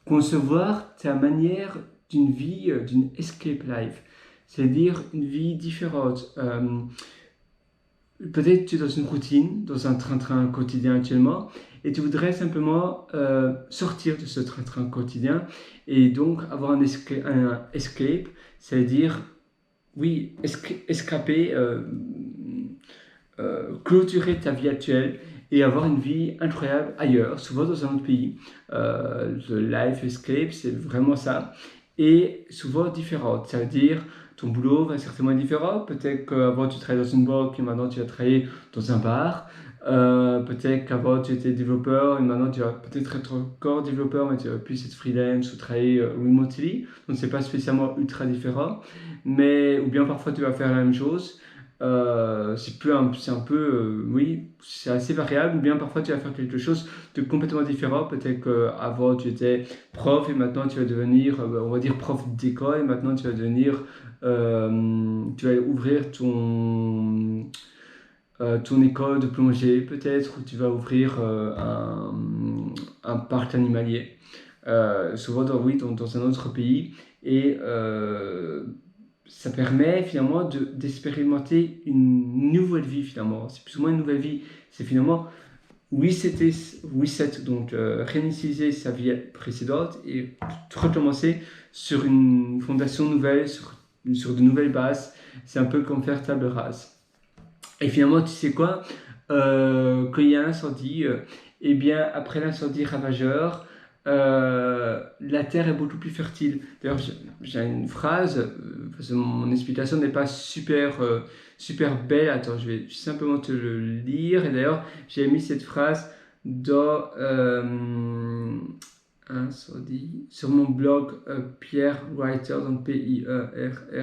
concevoir ta manière d'une vie, d'une escape life, c'est-à-dire une vie différente. Peut-être tu es dans une routine, dans un train-train quotidien actuellement, et tu voudrais simplement sortir de ce train-train quotidien et donc avoir un escape, c'est-à-dire, oui, escaper, clôturer ta vie actuelle et avoir une vie incroyable ailleurs, souvent dans un autre pays. Le life escape, c'est vraiment ça. Et souvent différente, ça veut dire ton boulot va certainement être différent. Peut-être qu'avant tu travaillais dans une banque et maintenant tu vas travailler dans un bar. Peut-être qu'avant tu étais développeur et maintenant tu vas peut-être être encore développeur, mais tu vas plus être freelance ou travailler remotely. Donc c'est pas spécialement ultra différent. Mais, ou bien parfois tu vas faire la même chose. C'est un peu, oui, c'est assez variable. Ou bien parfois tu vas faire quelque chose de complètement différent. Peut-être qu'avant tu étais prof et maintenant tu vas devenir, on va dire prof d'école et maintenant tu vas ouvrir ton école de plongée peut-être, ou tu vas ouvrir un parc animalier. Souvent oui, dans un autre pays. Et ça permet finalement d'expérimenter une nouvelle vie finalement. C'est plus ou moins une nouvelle vie. C'est finalement reset, donc réinitialiser sa vie précédente et recommencer sur une fondation nouvelle, sur de nouvelles bases. C'est un peu comme faire table rase. Et finalement, tu sais quoi? Quand il y a un incendie, eh bien, après l'incendie ravageur, la terre est beaucoup plus fertile. D'ailleurs, j'ai une phrase, parce que mon explication n'est pas super belle. Attends, je vais simplement te le lire. Et d'ailleurs, j'ai mis cette phrase dans incendie sur mon blog Pierre Writer, donc Pierrewriter.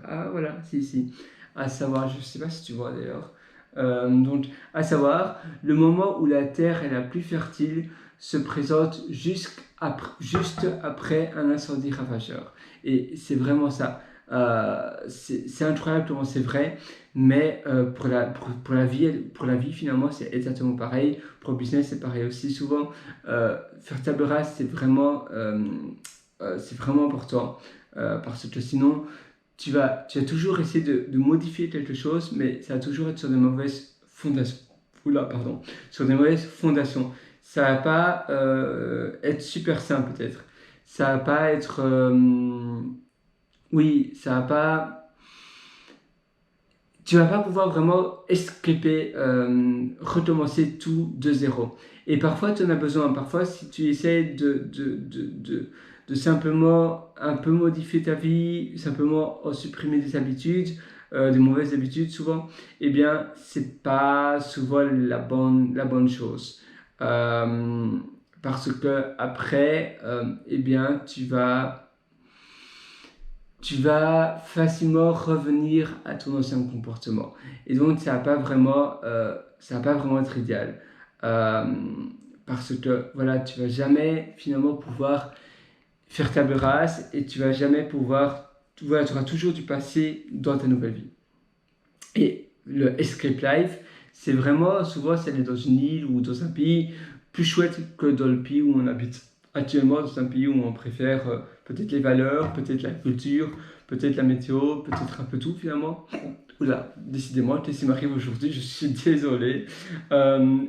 Ah, voilà, si. À savoir, je ne sais pas si tu vois d'ailleurs. Donc, à savoir, le moment où la terre est la plus fertile se présente juste après un incendie ravageur. Et c'est vraiment ça. C'est incroyable comment c'est vrai, mais pour la vie finalement c'est exactement pareil. Pour le business c'est pareil aussi. Souvent, faire table rase c'est vraiment important parce que sinon tu vas toujours essayer de modifier quelque chose, mais ça va toujours être sur de mauvaises fondations. Oula, pardon. Sur des mauvaises fondations. Ça va pas être super simple peut-être. Ça va pas être... oui, ça va pas... Tu vas pas pouvoir vraiment escaper, recommencer tout de zéro. Et parfois, tu en as besoin. Parfois, si tu essaies de simplement un peu modifier ta vie, simplement supprimer des habitudes, des mauvaises habitudes souvent, eh bien, c'est pas souvent la bonne chose. Euh, Parce que après, eh bien, tu vas facilement revenir à ton ancien comportement. Et donc, ça va pas vraiment être idéal. Euh, Parce que, voilà, tu vas jamais finalement pouvoir faire table rase et tu vas jamais pouvoir, voilà, tu auras toujours du passé dans ta nouvelle vie. Et le escape life, c'est vraiment, souvent, c'est aller dans une île ou dans un pays plus chouette que dans le pays où on habite. Actuellement, dans un pays où on préfère peut-être les valeurs, peut-être la culture, peut-être la météo, peut-être un peu tout finalement. Oula, décidément, qu'est-ce qui m'arrive aujourd'hui? Je suis désolé.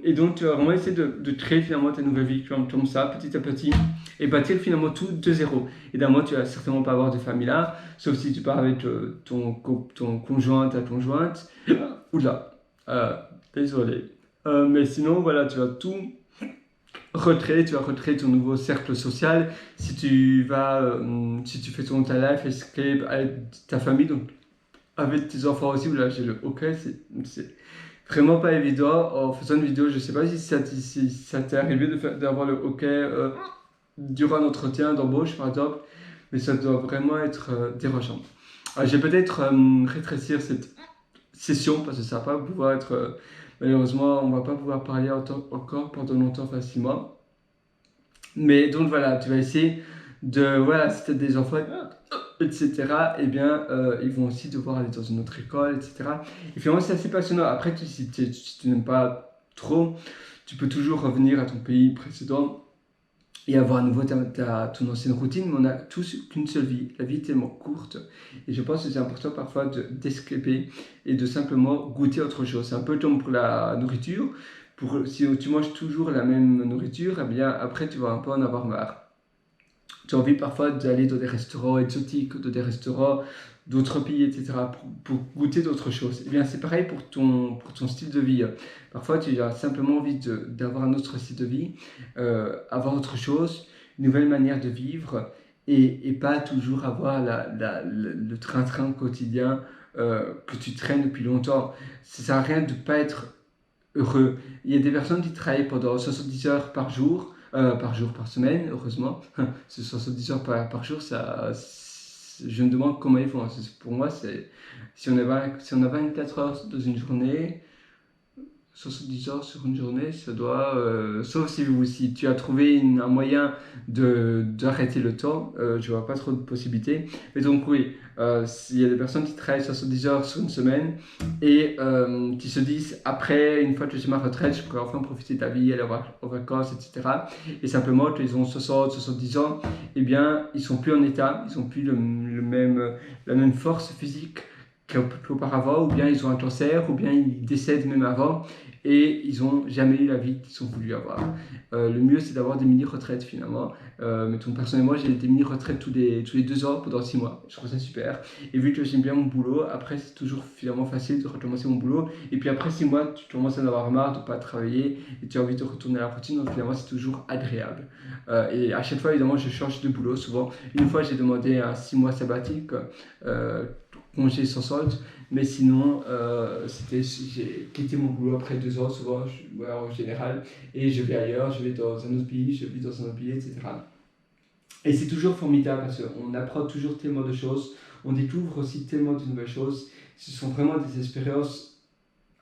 Et donc, tu vas vraiment essayer de créer finalement ta nouvelle vie comme ça, petit à petit, et bâtir finalement tout de zéro. Évidemment, tu vas certainement pas avoir de famille là, sauf si tu pars avec ton conjoint, ta conjointe. Oula, euh, désolé. Mais sinon, voilà, tu vas recréer ton nouveau cercle social. Si tu fais ta life escape avec ta famille, donc avec tes enfants aussi, là j'ai le OK, c'est vraiment pas évident. En faisant une vidéo, je sais pas si ça t'est arrivé d'avoir le OK durant un entretien d'embauche par exemple, mais ça doit vraiment être dérangeant. Je vais peut-être rétrécir cette session parce que ça va pas pouvoir être. Malheureusement, on va pas pouvoir parler encore pendant longtemps facilement. Mais donc voilà, tu vas essayer voilà, si tu as des enfants, etc., eh bien, ils vont aussi devoir aller dans une autre école, etc. Et finalement, c'est assez passionnant. Après, si tu n'aimes pas trop, tu peux toujours revenir à ton pays précédent et avoir à nouveau ton ancienne routine, mais on a tous qu'une seule vie. La vie est tellement courte et je pense que c'est important parfois d'escaper et de simplement goûter autre chose. C'est un peu comme pour la nourriture. Si tu manges toujours la même nourriture, eh bien après tu vas un peu en avoir marre. Tu as envie parfois d'aller dans des restaurants exotiques, dans des restaurants d'autres pays, etc., pour goûter d'autres choses. Eh bien, c'est pareil pour ton style de vie. Parfois, tu as simplement envie d'avoir un autre style de vie, avoir autre chose, une nouvelle manière de vivre, et pas toujours avoir le train-train quotidien que tu traînes depuis longtemps. Ça sert à rien de ne pas être heureux. Il y a des personnes qui travaillent pendant 70 heures par semaine, heureusement. C'est 70 heures par jour, je me demande comment ils font. Pour moi, si on a 24 heures dans une journée, 70 heures sur une journée, ça doit... sauf si tu as trouvé un moyen d'arrêter le temps, je vois pas trop de possibilités. Mais donc oui, il y a des personnes qui travaillent 70 heures sur une semaine et qui se disent, après, une fois que j'ai ma retraite, je pourrais enfin profiter de la vie, aller en vacances, etc. Et simplement, quand ils ont 60, 70 ans, eh bien, ils sont plus en état, ils ont plus la même force physique qu'auparavant, ou bien ils ont un cancer, ou bien ils décèdent même avant, et ils n'ont jamais eu la vie qu'ils ont voulu avoir. Le mieux, c'est d'avoir des mini-retraites finalement. Mettons, personnellement, j'ai des mini-retraites tous les 2 ans pendant 6 mois. Je trouve ça super. Et vu que j'aime bien mon boulot, après, c'est toujours finalement facile de recommencer mon boulot. Et puis après 6 mois, tu commences à en avoir marre de ne pas travailler et tu as envie de retourner à la routine. Donc finalement, c'est toujours agréable. Et à chaque fois, évidemment, je change de boulot. Souvent, une fois, j'ai demandé un 6 mois sabbatique. Congé sans solde, mais sinon j'ai quitté mon boulot après 2 ans souvent, en général, et je vais ailleurs, je vais dans un autre pays, je vis dans un autre pays, etc. Et c'est toujours formidable parce qu'on apprend toujours tellement de choses, on découvre aussi tellement de nouvelles choses. Ce sont vraiment des expériences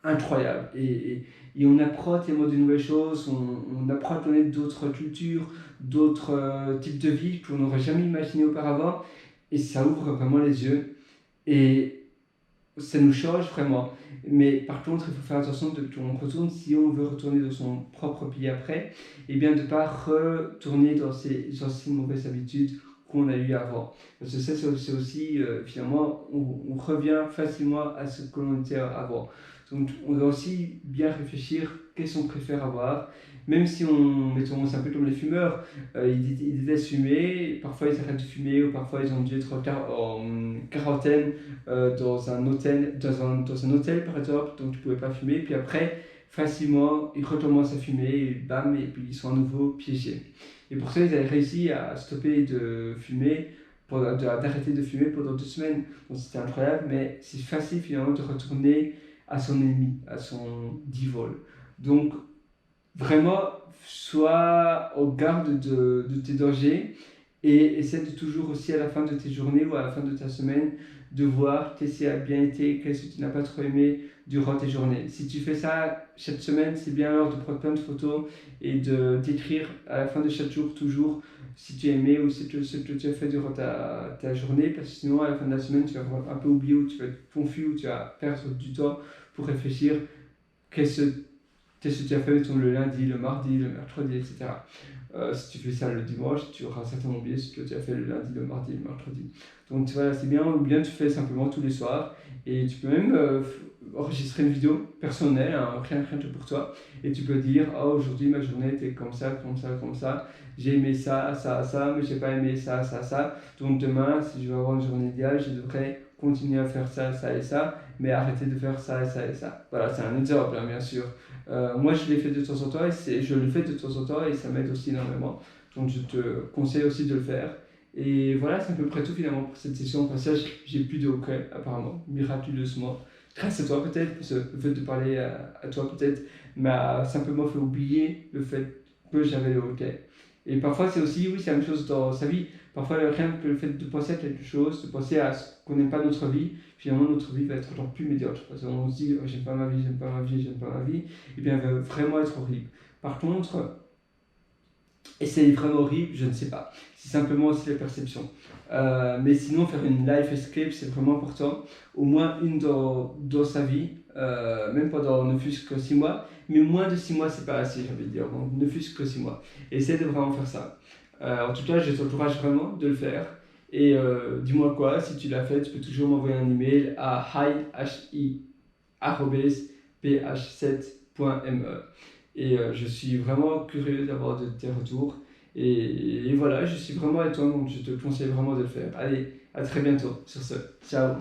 incroyables et on apprend tellement de nouvelles choses, on apprend à connaître d'autres cultures, d'autres types de vie qu'on n'aurait jamais imaginé auparavant, et ça ouvre vraiment les yeux. Et ça nous change vraiment. Mais par contre, il faut faire attention de qu'on retourne, si on veut retourner dans son propre pays après, et bien de ne pas retourner dans ces anciennes mauvaises habitudes qu'on a eues avant. Parce que ça, c'est aussi, finalement, on revient facilement à ce que l'on était avant. Donc, on doit aussi bien réfléchir qu'est-ce qu'on préfère avoir. Même si mettons, c'est un peu comme les fumeurs, ils détestent fumer, parfois ils arrêtent de fumer, ou parfois ils ont dû être en quarantaine dans un hôtel, dans un hôtel par exemple, donc tu ne pouvais pas fumer, puis après, facilement, ils recommencent à fumer, et bam, et puis ils sont à nouveau piégés. Et pour ça, ils avaient réussi à stopper de fumer, d'arrêter de fumer pendant 2 semaines. Donc c'était incroyable, mais c'est facile finalement de retourner à son ennemi, à son divol. Donc, vraiment, sois au garde de tes dangers et essaie de toujours aussi à la fin de tes journées ou à la fin de ta semaine de voir qu'est-ce qui a bien été, qu'est-ce que tu n'as pas trop aimé durant tes journées. Si tu fais ça chaque semaine, c'est bien alors de prendre plein de photos et d'écrire à la fin de chaque jour toujours si tu as aimé ou ce que tu as fait durant ta journée, parce que sinon à la fin de la semaine tu vas un peu oublier ou tu vas être confus ou tu vas perdre du temps pour réfléchir qu'est-ce que tu as fait le lundi, le mardi, le mercredi, etc. Si tu fais ça le dimanche, tu auras certainement oublié ce que tu as fait le lundi, le mardi, le mercredi. Donc voilà, c'est bien, ou bien tu fais simplement tous les soirs, et tu peux même enregistrer une vidéo personnelle, hein, rien que pour toi, et tu peux dire, oh, aujourd'hui ma journée était comme ça, comme ça, comme ça, j'ai aimé ça, ça, ça, mais j'ai pas aimé ça, ça, ça, donc demain, si je veux avoir une journée idéale, je devrais continuer à faire ça, ça et ça, mais arrêter de faire ça et ça et ça. Voilà, c'est un exemple, hein, bien sûr. Moi, je l'ai fait de temps en temps et je le fais de temps en temps et ça m'aide aussi énormément. Donc, je te conseille aussi de le faire. Et voilà, c'est à peu près tout finalement pour cette session. Au passage, j'ai plus de hockey apparemment, miraculeusement. Grâce à toi peut-être, parce que le fait de parler à toi peut-être m'a simplement fait oublier le fait que j'avais le hockey. Et parfois, c'est aussi, oui, c'est la même chose dans sa vie. Parfois, rien que le fait de penser à quelque chose, de penser à ce qu'on n'aime pas notre vie, finalement, notre vie va être encore plus médiocre. Parce qu'on se dit, oh, j'aime pas ma vie, j'aime pas ma vie, j'aime pas ma vie. Et bien, elle va vraiment être horrible. Par contre, et c'est vraiment horrible, je ne sais pas. C'est simplement aussi la perception. Mais sinon, faire une life escape, c'est vraiment important. Au moins une dans sa vie, même pendant ne fût-ce que 6 mois. Mais moins de 6 mois, c'est pas assez, j'ai envie de dire. Donc, ne fût-ce que 6 mois. Essaie de vraiment faire ça. En tout cas, je t'encourage vraiment de le faire. Et dis-moi quoi, si tu l'as fait, tu peux toujours m'envoyer un email à hi@ph7.me. Et je suis vraiment curieux d'avoir de tes retours. Et voilà, je suis vraiment avec toi, donc je te conseille vraiment de le faire. Allez, à très bientôt sur ce. Ciao.